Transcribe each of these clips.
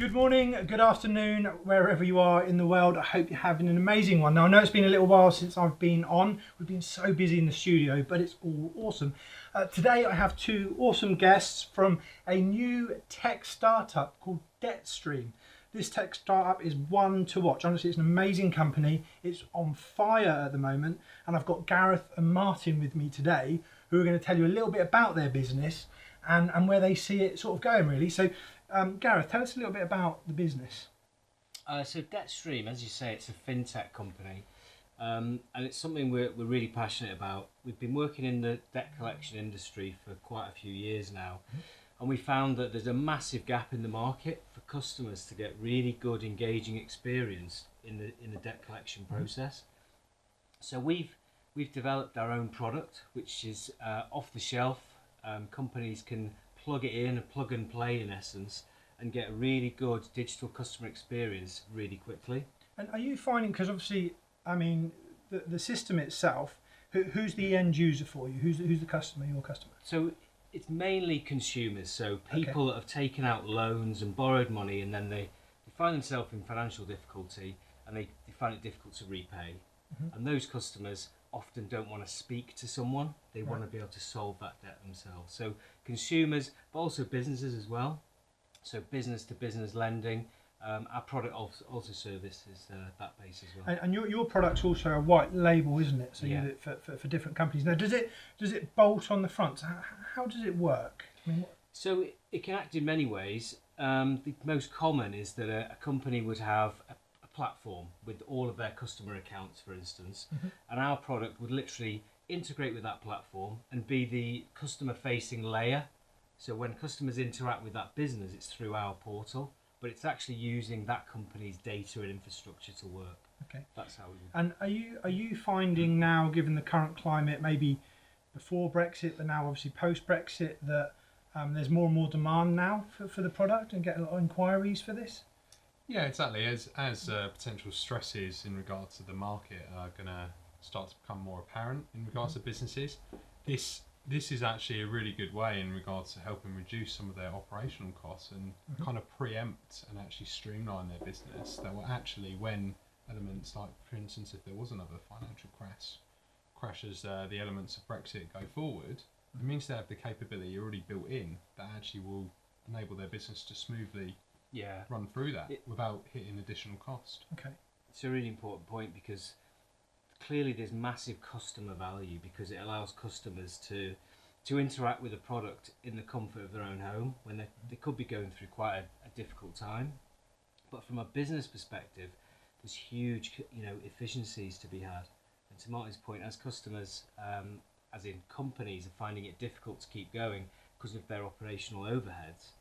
Good morning, good afternoon, wherever you are in the world. I hope you're having an amazing one. Now, I know it's been a little while since I've been on. We've been so busy in the studio, but it's all awesome. Today, I have two awesome guests from a new tech startup called DebtStream. This tech startup is one to watch. Honestly, it's an amazing company. It's on fire at the moment. And I've got Gareth and Martin with me today, who are going to tell you a little bit about their business and where they see it sort of going, really. So, Gareth, tell us a little bit about the business. So DebtStream, as you say, it's a FINTECH company, and it's something we're really passionate about. We've been working in the debt collection industry for quite a few years now, and we found that there's a massive gap in the market for customers to get really good, engaging experience in the debt collection process. So we've developed our own product, which is off the shelf. Companies can plug it in, a plug and play in essence, and get a really good digital customer experience really quickly. And are you finding, because obviously, I mean, the system itself, who's the end user for you? Who's the customer, your customer? So it's mainly consumers, so people that have taken out loans and borrowed money, and then they find themselves in financial difficulty and they find it difficult to repay. And those customers often don't want to speak to someone. They want to be able to solve that debt themselves. So consumers, but also businesses as well. So business to business lending. Our product also services that base as well. And your product's also a white label, isn't it? So you do it for different companies. Now, does it bolt on the front? So how does it work? I mean, so it can act in many ways. The most common is that a company would have a platform with all of their customer accounts, for instance, and our product would literally integrate with that platform and be the customer facing layer. So when customers interact with that business, it's through our portal, but it's actually using that company's data and infrastructure to work. Okay, that's how we do. And are you finding now, given the current climate, maybe before Brexit, but now obviously post Brexit, that there's more and more demand now for the product and get a lot of inquiries for this? Yeah, exactly. As potential stresses in regards to the market are going to start to become more apparent in regards to businesses, this is actually a really good way in regards to helping reduce some of their operational costs and kind of preempt and actually streamline their business. That will actually, when elements like, for instance, if there was another financial crash as the elements of Brexit go forward, it means they have the capability already built in that actually will enable their business to smoothly run through that without hitting additional cost. Okay, it's a really important point because clearly there's massive customer value because it allows customers to interact with a product in the comfort of their own home when they could be going through quite a difficult time. But from a business perspective, there's huge efficiencies to be had. And to Martin's point, as customers, as in companies, are finding it difficult to keep going because of their operational overheads,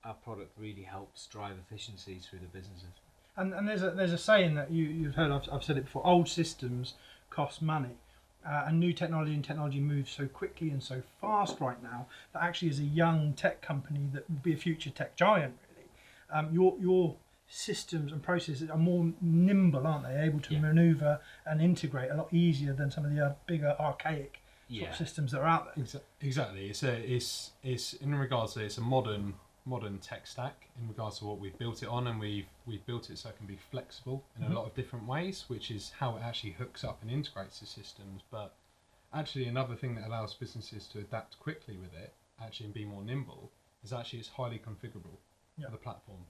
our product really helps drive efficiencies through the businesses. And there's a saying that you've heard. I've said it before. Old systems cost money, and new technology moves so quickly and so fast right now that actually, as a young tech company that will be a future tech giant, really, your systems and processes are more nimble, aren't they? Able to manoeuvre and integrate a lot easier than some of the bigger archaic sort of systems that are out there. Exactly. It's in regards to it's a modern tech stack in regards to what we've built it on, and we've built it so it can be flexible in a lot of different ways, which is how it actually hooks up and integrates the systems. But actually another thing that allows businesses to adapt quickly with it actually and be more nimble is actually it's highly configurable for the platform.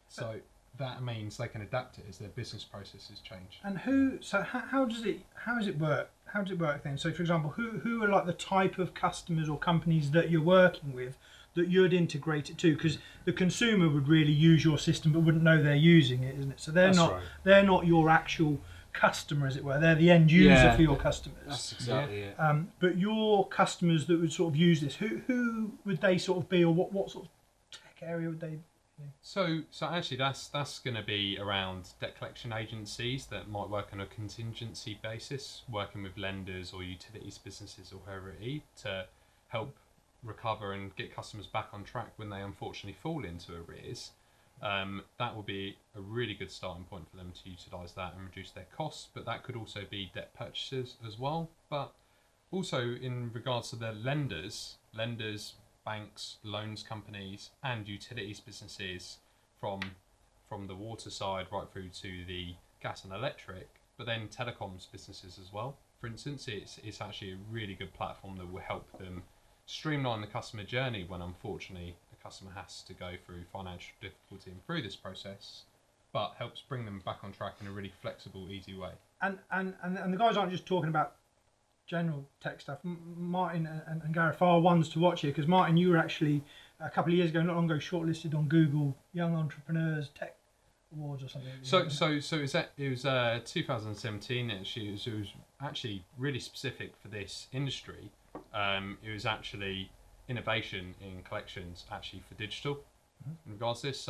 So that means they can adapt it as their business processes change. And how does it work? How does it work then? So for example, who are like the type of customers or companies that you're working with that you'd integrate it to? Because the consumer would really use your system but wouldn't know they're using it, isn't it? So they're not your actual customer, as it were. They're the end user for your customers. That's exactly it. But your customers that would sort of use this, who would they sort of be, or what sort of tech area would they be? So actually that's going to be around debt collection agencies that might work on a contingency basis, working with lenders or utilities businesses or whoever it is to help recover and get customers back on track when they unfortunately fall into arrears. That will be a really good starting point for them to utilise that and reduce their costs, but that could also be debt purchasers as well. But also in regards to their lenders, banks, loans companies and utilities businesses from the water side right through to the gas and electric, but then telecoms businesses as well. For instance, it's actually a really good platform that will help them streamline the customer journey when unfortunately a customer has to go through financial difficulty and through this process, but helps bring them back on track in a really flexible, easy way. And the guys aren't just talking about general tech stuff. Martin and Gareth are ones to watch here, because Martin, you were actually a couple of years ago, not long ago, shortlisted on Google Young Entrepreneurs Tech Awards or something. So it was 2017. Actually, it was actually really specific for this industry. It was actually innovation in collections, actually for digital, in regards to this.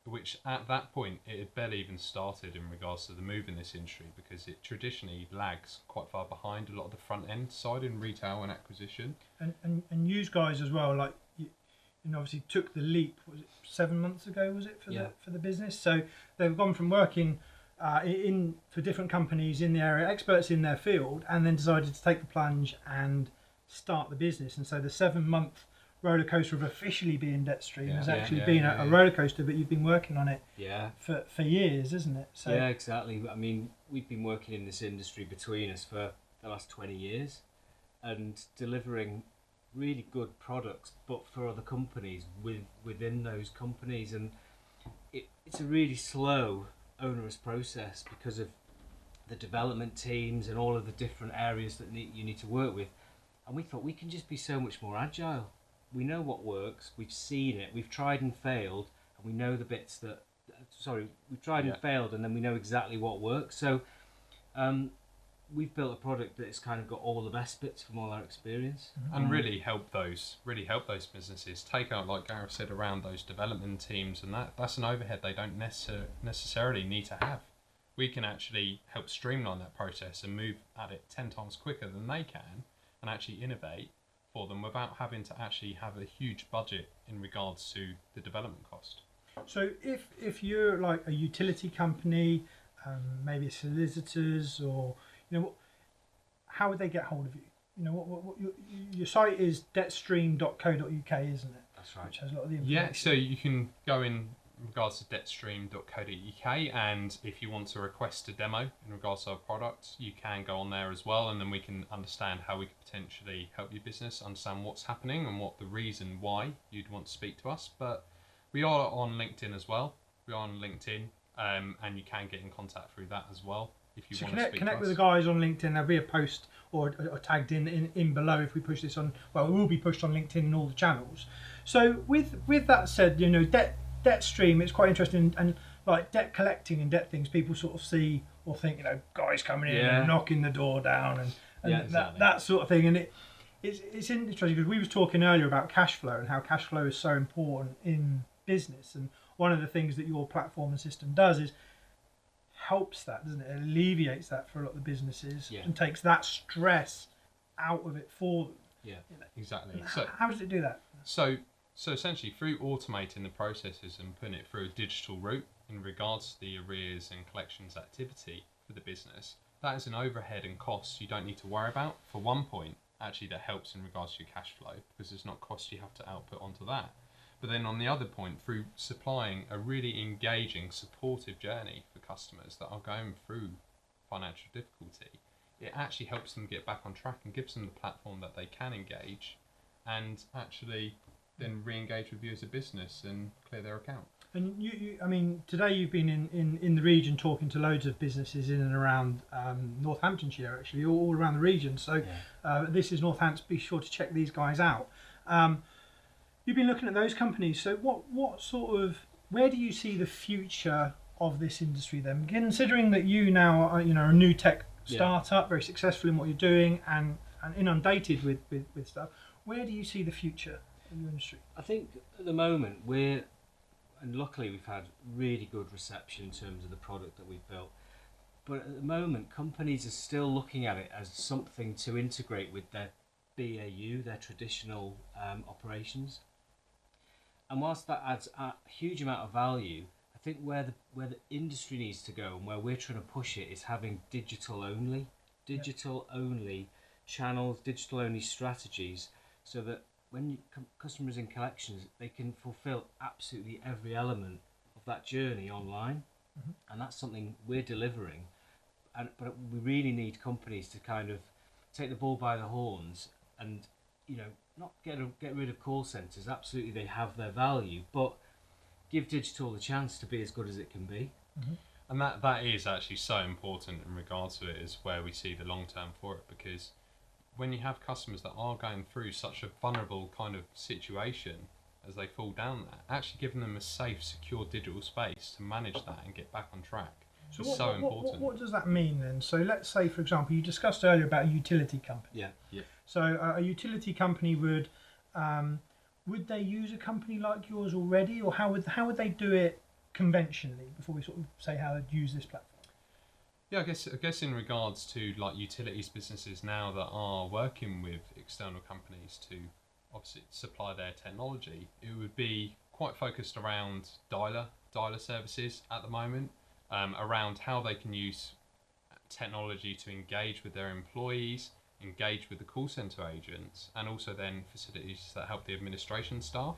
Which at that point it had barely even started in regards to the move in this industry, because it traditionally lags quite far behind a lot of the front end side in retail and acquisition. And you guys as well, like you obviously took the leap. Was it 7 months ago? Was it for the business? So they've gone from working for different companies in the area, experts in their field, and then decided to take the plunge and start the business. And so the 7-month roller coaster of officially being DebtStream has actually been a roller coaster, but you've been working on it for years, isn't it? So yeah, exactly. I mean, we've been working in this industry between us for the last 20 years and delivering really good products, but for other companies within those companies, and it's a really slow, onerous process because of the development teams and all of the different areas that you need to work with. And we thought we can just be so much more agile. We know what works, we've seen it, we've tried and failed, and we know the bits that... we've tried and failed, and then we know exactly what works. So we've built a product that's kind of got all the best bits from all our experience. And really help those businesses take out, like Gareth said, around those development teams, and that's an overhead they don't necessarily need to have. We can actually help streamline that process and move at it 10 times quicker than they can, and actually innovate for them without having to actually have a huge budget in regards to the development cost. So if you're like a utility company, maybe solicitors, or how would they get hold of you? What your site is debtstream.co.uk, isn't it? That's right. Which has a lot of the information. Yeah, so you can go in regards to debtstream.co.uk, and if you want to request a demo in regards to our product, you can go on there as well, and then we can understand how we could potentially help your business understand what's happening and what the reason why you'd want to speak to us. But we are on LinkedIn as well. We are on LinkedIn, and you can get in contact through that as well if you want to speak connect to with us. the guys on LinkedIn. There'll be a post or tagged in below if we push this on. Well, it will be pushed on LinkedIn and all the channels. So with that said, DebtStream, it's quite interesting, and like debt collecting and debt things, people sort of see or think, guys coming in and knocking the door down and exactly. that sort of thing. And it's interesting because we was talking earlier about cash flow and how cash flow is so important in business. And one of the things that your platform and system does is helps that, doesn't it? It alleviates that for a lot of the businesses and takes that stress out of it for them. Yeah, exactly. How does it do that? So essentially, through automating the processes and putting it through a digital route in regards to the arrears and collections activity for the business, that is an overhead and costs you don't need to worry about. For one point, actually, that helps in regards to your cash flow because there's not costs you have to output onto that. But then on the other point, through supplying a really engaging, supportive journey for customers that are going through financial difficulty, it actually helps them get back on track and gives them the platform that they can engage and actually then re-engage with you as a business and clear their account. And I mean, today you've been in the region talking to loads of businesses in and around Northamptonshire, actually, all around the region. So this is Northampton. Be sure to check these guys out. You've been looking at those companies. So what sort of, where do you see the future of this industry then? Considering that you now are, a new tech startup, very successful in what you're doing and inundated with stuff, where do you see the future in your industry? I think at the moment and luckily we've had really good reception in terms of the product that we've built, but at the moment companies are still looking at it as something to integrate with their BAU, their traditional operations. And whilst that adds a huge amount of value, I think where the industry needs to go and where we're trying to push it is having digital only channels, digital only strategies, so that when customers in collections, they can fulfill absolutely every element that journey online, and that's something we're delivering. But we really need companies to kind of take the bull by the horns and, not get rid of call centres. Absolutely, they have their value, but give digital the chance to be as good as it can be. And that is actually so important in regards to it, is where we see the long term for it, because when you have customers that are going through such a vulnerable kind of situation as they fall down there, actually giving them a safe, secure digital space to manage that and get back on track is so important. What does that mean then? So let's say, for example, you discussed earlier about a utility company. Yeah. So a utility company would they use a company like yours already, or how would they do it conventionally before we sort of say how they'd use this platform? Yeah, I guess in regards to like utilities businesses now that are working with external companies to obviously supply their technology, it would be quite focused around dialer services at the moment, around how they can use technology to engage with their employees, engage with the call centre agents, and also then facilities that help the administration staff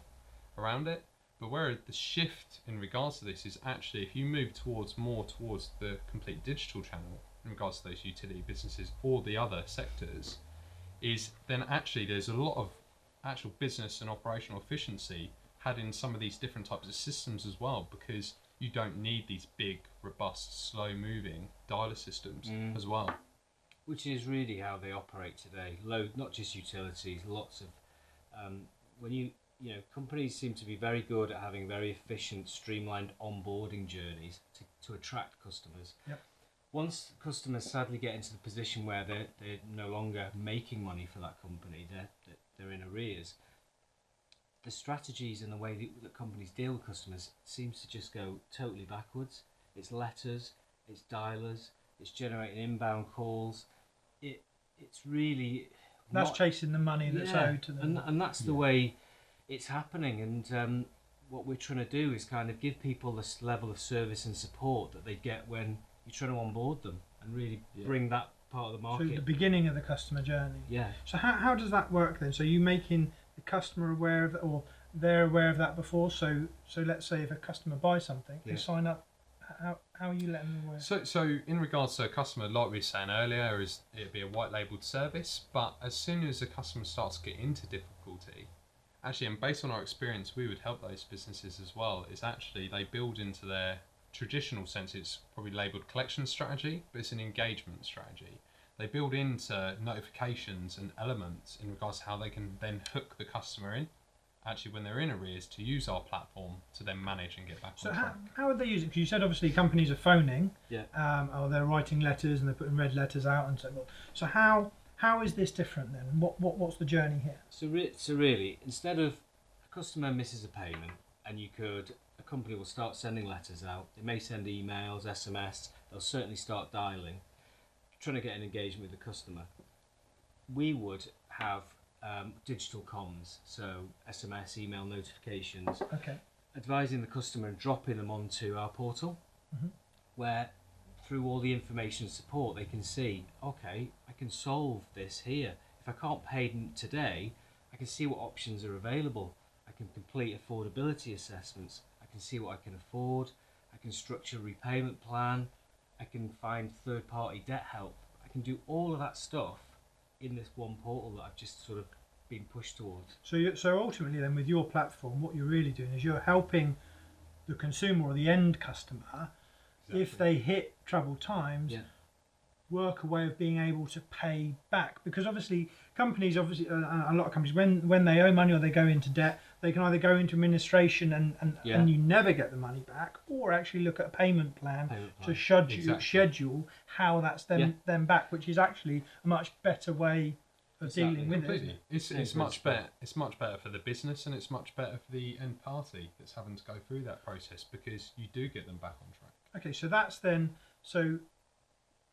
around it. But where the shift in regards to this is actually, if you move more towards the complete digital channel in regards to those utility businesses or the other sectors, is then actually there's a lot of actual business and operational efficiency had in some of these different types of systems as well, because you don't need these big, robust, slow-moving dialer systems as well. Which is really how they operate today. Not just utilities, lots of companies seem to be very good at having very efficient, streamlined onboarding journeys to attract customers. Yep. Once customers sadly get into the position where they're no longer making money for that company, they're in arrears, the strategies and the way that companies deal with customers seems to just go totally backwards. It's letters, it's dialers, it's generating inbound calls. It's really... That's chasing the money that's owed to them. And that's the way it's happening. And what we're trying to do is kind of give people this level of service and support that they get when you're trying to onboard them and really bring that part of the market. So the beginning of the customer journey. Yeah. So how does that work then? So you making the customer aware of that, or they're aware of that before? So let's say if a customer buys something, they sign up. How are you letting them aware? So in regards to a customer, like we were saying earlier, is it'd be a white labelled service, but as soon as a customer starts to get into difficulty, actually, and based on our experience, we would help those businesses as well, is actually they build into their traditional sense, it's probably labelled collection strategy, but it's an engagement strategy. They build into notifications and elements in regards to how they can then hook the customer in, actually when they're in arrears, to use our platform to then manage and get back on track. So how would they use it? Because you said obviously companies are phoning, Yeah. or they're writing letters and they're putting red letters out and so forth. So how is this different then? What's the journey here? So really, instead of a customer misses a payment, and a company will start sending letters out. They may send emails, SMS. They'll certainly start dialing, trying to get an engagement with the customer. We would have digital comms, so SMS, email notifications, advising the customer and dropping them onto our portal, where through all the information and support they can see, okay, I can solve this here. If I can't pay today, I can see what options are available. I can complete affordability assessments. I can see what I can afford. I can structure a repayment plan. I can find third-party debt help. I can do all of that stuff in this one portal that I've just sort of been pushed towards. So ultimately then with your platform, what you're really doing is you're helping the consumer or the end customer, if they hit troubled times, work a way of being able to pay back. Because obviously companies, a lot of companies, when they owe money or they go into debt, they can either go into administration and you never get the money back, or actually look at a payment plan to schedule how that's them back, which is actually a much better way of dealing with it. It's much better. It's much better for the business, and it's much better for the end party that's having to go through that process, because you do get them back on track. Okay, so that's then, so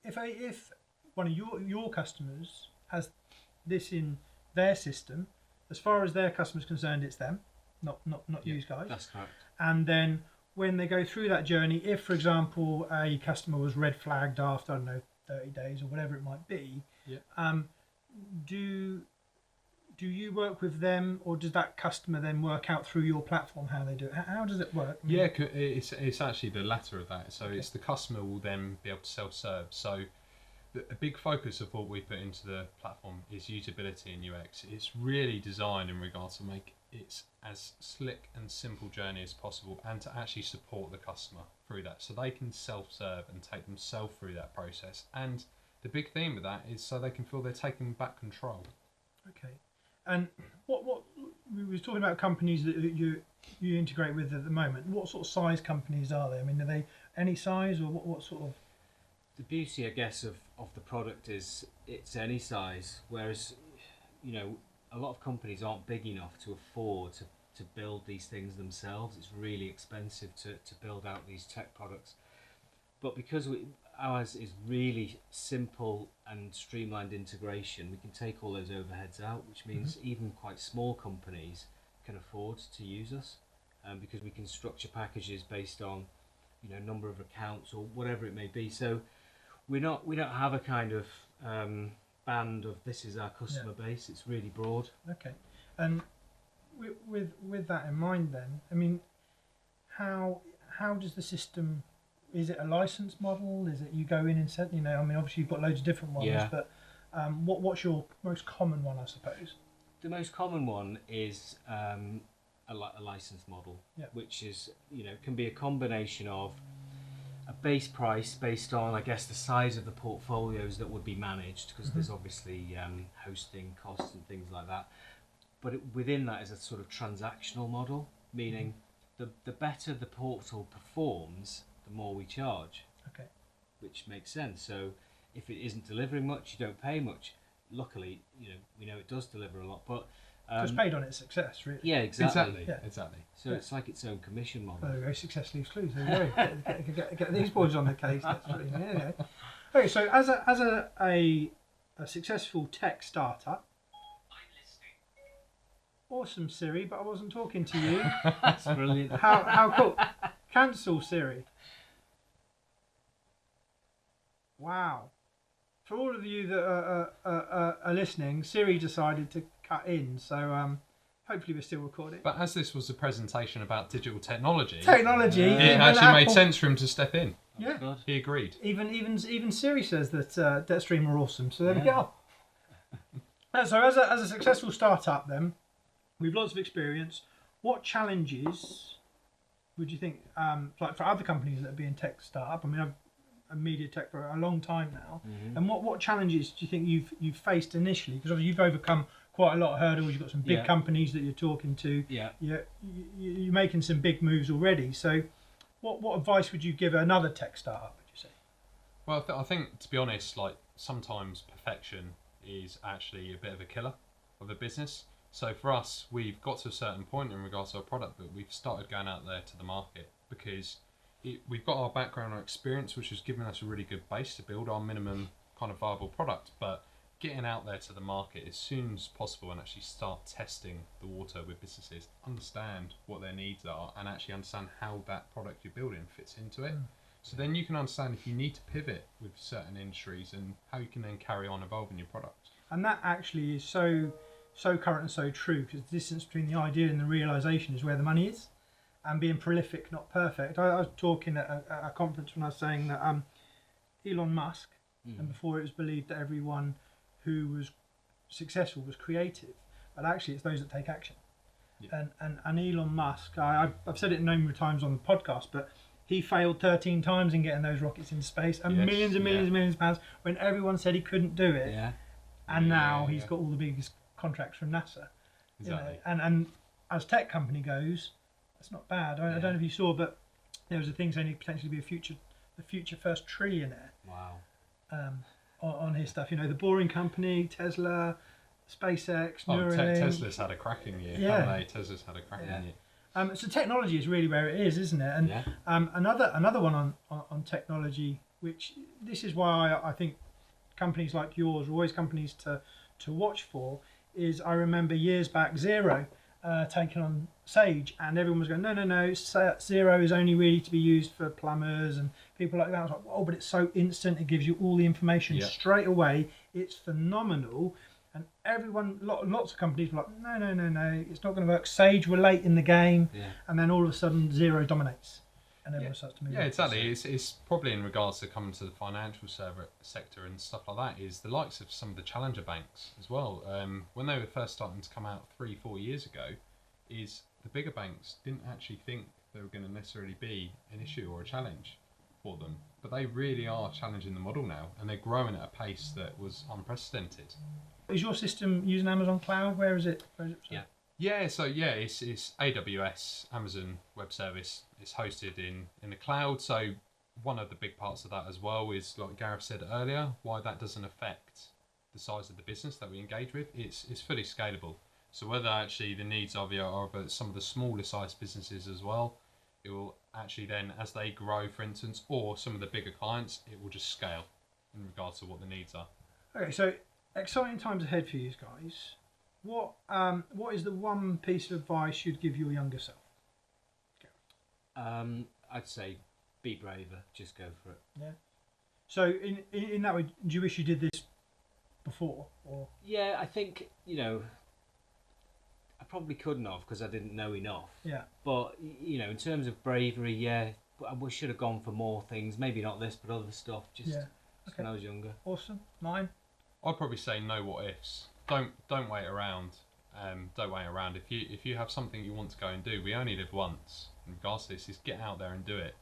if one of your customers has this in their system, as far as their customer's concerned, it's them, not you guys. That's correct. And then when they go through that journey, if for example a customer was red flagged after, I don't know, 30 days or whatever it might be, do you work with them, or does that customer then work out through your platform how they do it? How does it work? I mean, Yeah, it's actually the latter of that. So it's the customer will then be able to self-serve. So a big focus of what we put into the platform is usability and UX. It's really designed in regards to make it as slick and simple journey as possible, and to actually support the customer through that, so they can self-serve and take themselves through that process. And the big theme of that is so they can feel they're taking back control. Okay. And what we were talking about companies that you integrate with at the moment. What sort of size companies are they? I mean, are they any size, or what sort of? The beauty, I guess, of the product is it's any size, whereas, you know, a lot of companies aren't big enough to afford to build these things themselves. It's really expensive to build out these tech products. But because ours is really simple and streamlined integration, we can take all those overheads out, which means even quite small companies can afford to use us, because we can structure packages based on, you know, number of accounts or whatever it may be. So we don't have a kind of band of this is our customer base. It's really broad. Okay. And with that in mind, then, I mean, how does the system? Is it a license model? Is it you go in and set? You know, I mean, obviously you've got loads of different ones, but what's your most common one, I suppose? The most common one is a license model, which is, you know, can be a combination of a base price based on, I guess, the size of the portfolios that would be managed, because there's obviously hosting costs and things like that. But within that is a sort of transactional model, meaning the better the portal performs, the more we charge. Okay. Which makes sense. So if it isn't delivering much, you don't pay much. Luckily, you know, we know it does deliver a lot, but it's paid on its success, really. yeah, exactly. Exactly. So it's like its own commission model. Oh, very successfully exclusive. There you go. Get these boys on the case. That's really, yeah. Okay, so as a successful tech startup. Awesome, Siri, but I wasn't talking to you. That's brilliant. How cool. Cancel, Siri. Wow. For all of you that are listening, Siri decided to cut in, so hopefully we're still recording. But as this was a presentation about digital technology, it actually made sense for him to step in. Yeah. Good. He agreed. Even Siri says that DebtStream are awesome, so there we go. So as a successful startup then, with lots of experience, what challenges would you think, like for other companies that are being tech startup? I mean, I've been media tech for a long time now, and what challenges do you think you've faced initially? Because obviously you've overcome quite a lot of hurdles. You've got some big companies that you're talking to. Yeah. You're making some big moves already. So, what advice would you give another tech startup? Would you say? Well, I think, to be honest, like sometimes perfection is actually a bit of a killer of a business. So for us, we've got to a certain point in regards to our product, but we've started going out there to the market because we've got our background, our experience, which has given us a really good base to build our minimum kind of viable product. But getting out there to the market as soon as possible and actually start testing the water with businesses, understand what their needs are, and actually understand how that product you're building fits into it. So then you can understand if you need to pivot with certain industries and how you can then carry on evolving your product. And that actually is so current and so true, because the distance between the idea and the realisation is where the money is, and being prolific, not perfect. I was talking at a conference when I was saying that Elon Musk, and before it was believed that everyone who was successful was creative, but actually it's those that take action. And Elon Musk, I've said it a number of times on the podcast, but he failed 13 times in getting those rockets into space, and millions and millions of pounds when everyone said he couldn't do it. And now he's got all the biggest contracts from NASA. Exactly. You know, and as tech company goes, that's not bad. I don't know if you saw, but there was a thing saying he'd potentially be the future first trillionaire. Wow. On his stuff, you know, the Boring Company, Tesla, SpaceX, Neuralink. Tesla's had a cracking year, haven't they? Tesla's had a cracking year. So technology is really where it is, isn't it? And another one on technology, which this is why I think companies like yours are always companies to watch for, is I remember years back Xero taking on Sage, and everyone was going, no, Xero is only really to be used for plumbers and people like that. I was like, whoa, but it's so instant, it gives you all the information straight away, it's phenomenal. And lots of companies were like, no, it's not going to work. Sage were late in the game, and then all of a sudden Xero dominates, and everyone starts to move. Yeah, exactly. It's probably in regards to coming to the financial sector and stuff like that. Is the likes of some of the challenger banks as well. When they were first starting to come out 3-4 years ago, is the bigger banks didn't actually think they were going to necessarily be an issue or a challenge for them, but they really are challenging the model now, and they're growing at a pace that was unprecedented. Is your system using Amazon Cloud? Where is it? It's AWS, Amazon Web Service. It's hosted in the cloud. So one of the big parts of that as well is, like Gareth said earlier, why that doesn't affect the size of the business that we engage with. It's fully scalable. So whether actually the needs of some of the smaller sized businesses as well, it will actually then, as they grow, for instance, or some of the bigger clients, it will just scale in regards to what the needs are. Okay, so exciting times ahead for you guys. What is the one piece of advice you'd give your younger self? I'd say be braver. Just go for it. Yeah. So in that way, do you wish you did this before? Or yeah, I think I probably couldn't have because I didn't know enough. Yeah. But in terms of bravery, yeah, we should have gone for more things. Maybe not this, but other stuff. Just when I was younger. Awesome. 9. I'd probably say no what ifs. Don't wait around. Don't wait around. If you have something you want to go and do, we only live once. In regards to this, is get out there and do it.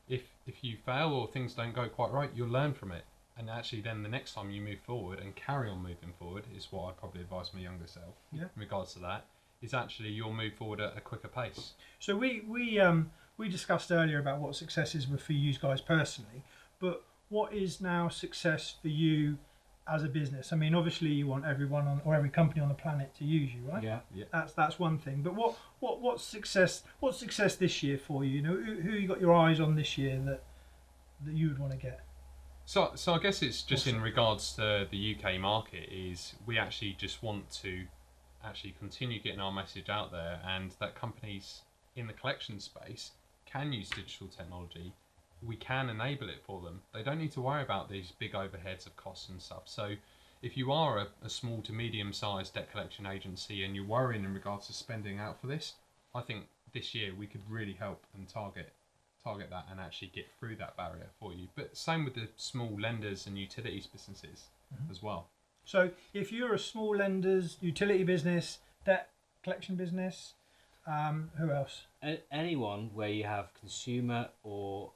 If you fail or things don't go quite right, you'll learn from it. And actually, then the next time you move forward and carry on moving forward is what I'd probably advise my younger self. Yeah. In regards to that, is actually you'll move forward at a quicker pace. So we discussed earlier about what successes were for you guys personally, but what is now success for you as a business? I mean, obviously you want everyone or every company on the planet to use you, right? Yeah. That's one thing. But what's success? What's success this year for you? Who you got your eyes on this year that you would want to get? So I guess it's just in regards to the UK market, is we actually just want to actually continue getting our message out there, and that companies in the collection space can use digital technology. We can enable it for them. They don't need to worry about these big overheads of costs and stuff. So if you are a small to medium sized debt collection agency and you're worrying in regards to spending out for this, I think this year we could really help and target that and actually get through that barrier for you. But same with the small lenders and utilities businesses as well. So if you're a small lenders, utility business, debt collection business, who else? Anyone where you have consumer or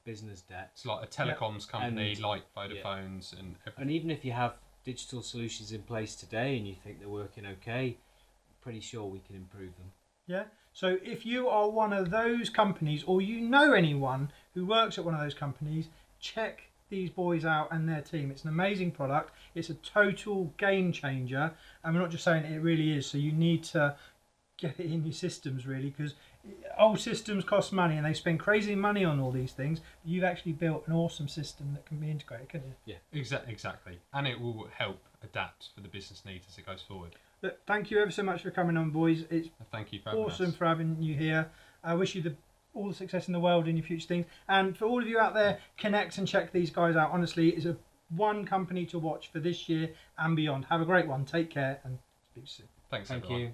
business debt. It's like a telecoms company, like Vodafone's and everything. And even if you have digital solutions in place today and you think they're working okay, I'm pretty sure we can improve them. Yeah. So if you are one of those companies, or you know anyone who works at one of those companies, check these boys out and their team. It's an amazing product. It's a total game changer, and we're not just saying it really is. So you need to get it in your systems, really, because old systems cost money and they spend crazy money on all these things. You've actually built an awesome system that can be integrated, can't you? Yeah, exactly. And it will help adapt for the business needs as it goes forward. Look, thank you ever so much for coming on, boys. It's thank you for having awesome us. for having you here. I wish you all the success in the world in your future things. And for all of you out there, connect and check these guys out. Honestly, it's one company to watch for this year and beyond. Have a great one. Take care and speak soon. Thanks, Thank everyone. you.